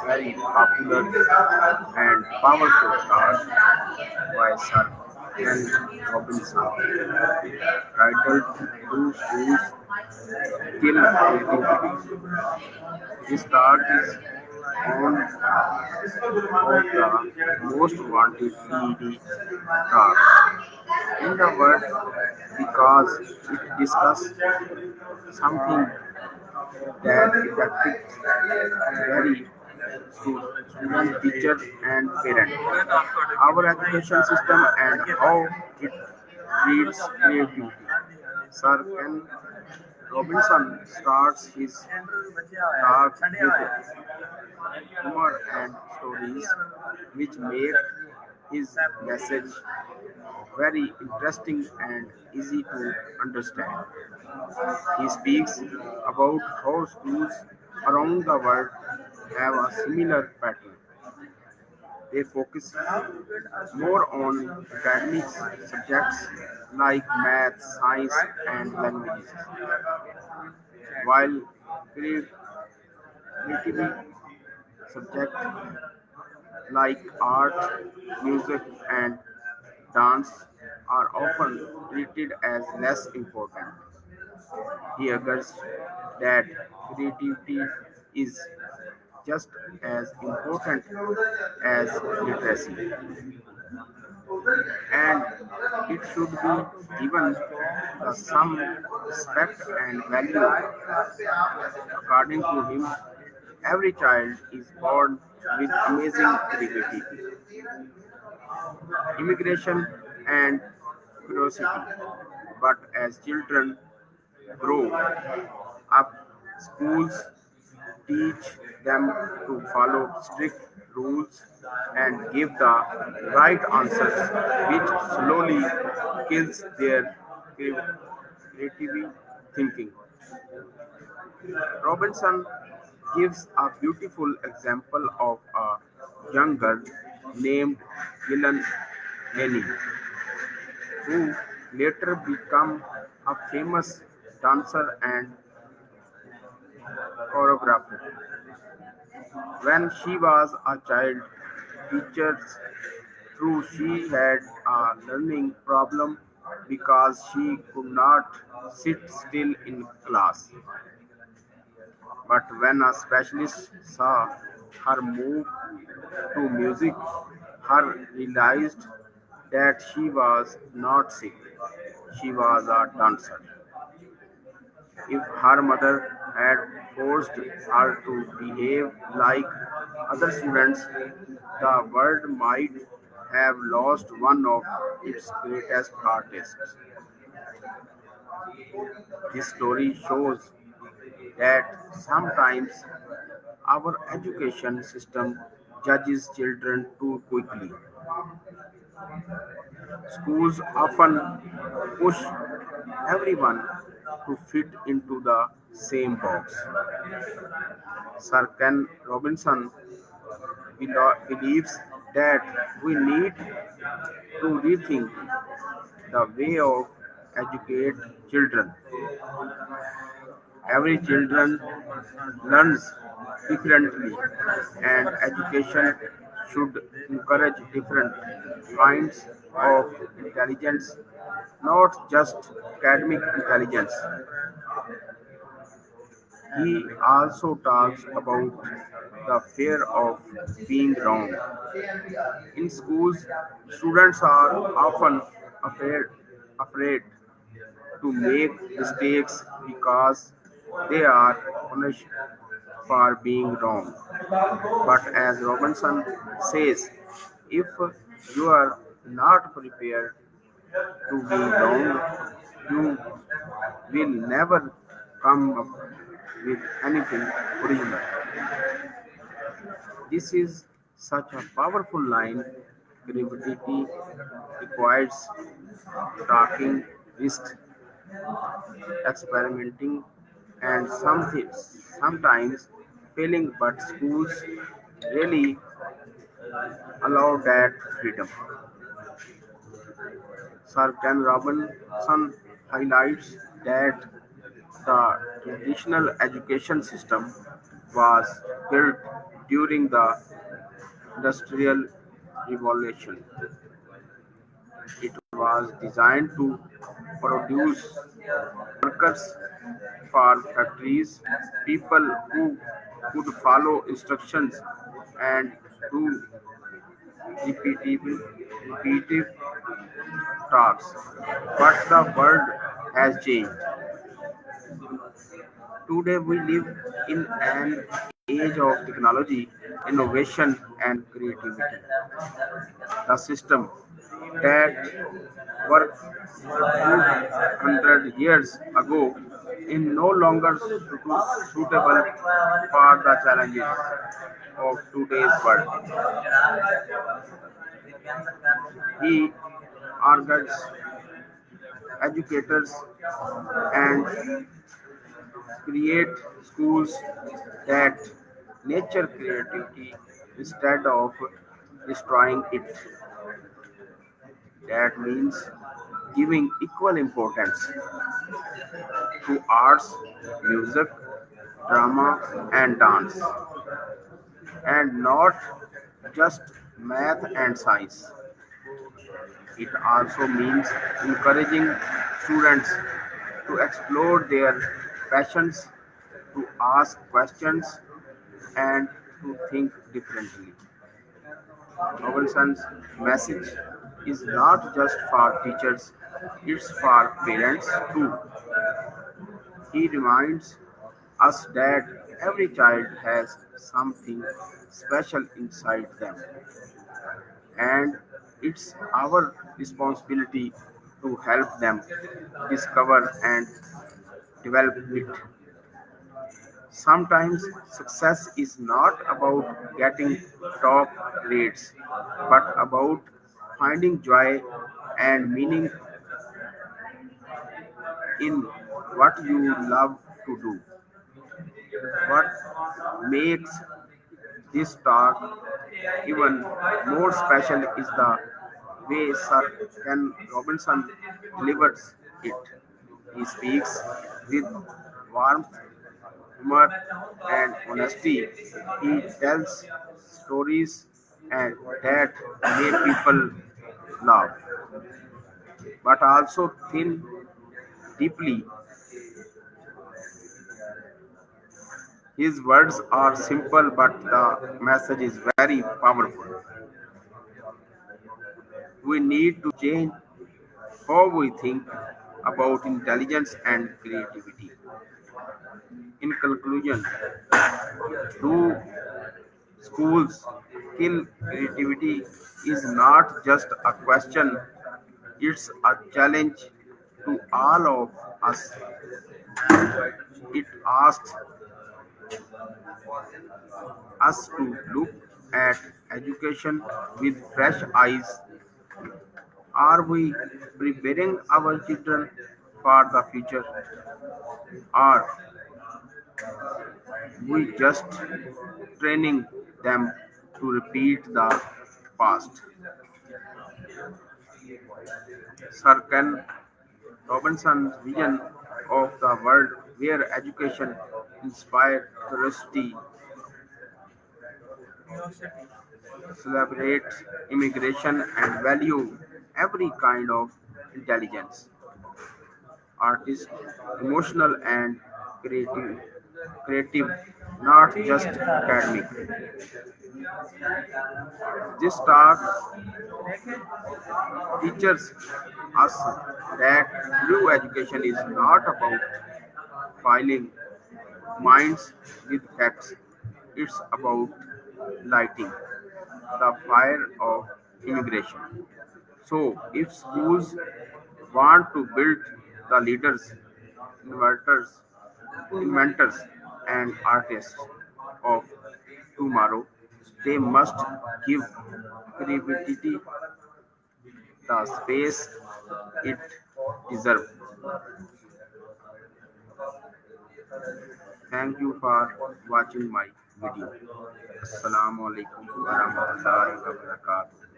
very popular and powerful talk by Sir Ken Robinson titled "Do Schools Kill Creativity?" This talk is one of the most wanted TED talks in the world because it discusses something that affects very student, teacher, and parent. Our education system and how it treats creativity. Sir Ken Robinson starts his talk with humor and stories, which make his message very interesting and easy to understand. He speaks about how schools around the world have a similar pattern. They focus more on academic subjects like math, science, and languages, while creativity subjects like art, music, and dance are often treated as less important. He argues that creativity is just as important as literacy, and it should be given the some respect and value. According to him, every child is born with amazing creativity, immigration, and curiosity. But as children grow up, schools teach them to follow strict rules and give the right answers, which slowly kills their creative thinking. Robinson gives a beautiful example of a young girl named Gillian Lenny, who later became a famous dancer and choreographer. When she was a child, teachers thought she had a learning problem because she could not sit still in class. But when a specialist saw her move to music, her realized that she was not sick. She was a dancer. If her mother had forced her to behave like other students, the world might have lost one of its greatest artists. This story shows that sometimes our education system judges children too quickly. Schools often push everyone to fit into the same box. Sir Ken Robinson believes that we need to rethink the way of educate children. Every children learns differently, and education should encourage different kinds of intelligence, not just academic intelligence. He also talks about the fear of being wrong. In schools, students are often afraid to make mistakes because they are punished for being wrong. But as Robinson says, if you are not prepared to be wrong, you will never come up with anything original. This is such a powerful line. Creativity requires taking risks, experimenting, and sometimes failing, but schools really allow that freedom. Sir Ken Robinson highlights that the traditional education system was built during the Industrial Revolution. It was designed to produce workers for factories, people who could follow instructions and do repetitive tasks. But the world has changed. Today we live in an age of technology, innovation, and creativity. The system that worked 200 years ago is no longer suitable for the challenges of today's world. He urges educators and create schools that nurture creativity instead of destroying it. That means giving equal importance to arts, music, drama, and dance, and not just math and science. It also means encouraging students to explore their passions, to ask questions, and to think differently. Robinson's message is not just for teachers, it's for parents too. He reminds us that every child has something special inside them, and it's our responsibility to help them discover and develop it. Sometimes success is not about getting top grades, but about finding joy and meaning in what you love to do. What makes this talk even more special is the way Sir Ken Robinson delivers it. He speaks with warmth, humor, and honesty. He tells stories and that make people laugh, but also think deeply. His words are simple, but the message is very powerful. We need to change how we think about intelligence and creativity. In conclusion, do schools kill creativity is not just a question, it's a challenge to all of us. It asks us to look at education with fresh eyes. Are we preparing our children for the future? Or we just training them to repeat the past? Sir Ken Robinson's vision of the world where education inspires curiosity, celebrate immigration, and value every kind of intelligence, artist, emotional, and creative, creative, not just academic. This talk teaches us that true education is not about filing minds with facts. It's about lighting the fire of immigration. So, if schools want to build the leaders, inverters, inventors, and artists of tomorrow, they must give creativity the space it deserves. Thank you for watching my video. Assalamu alaikum warahmatullahi wabarakatuh.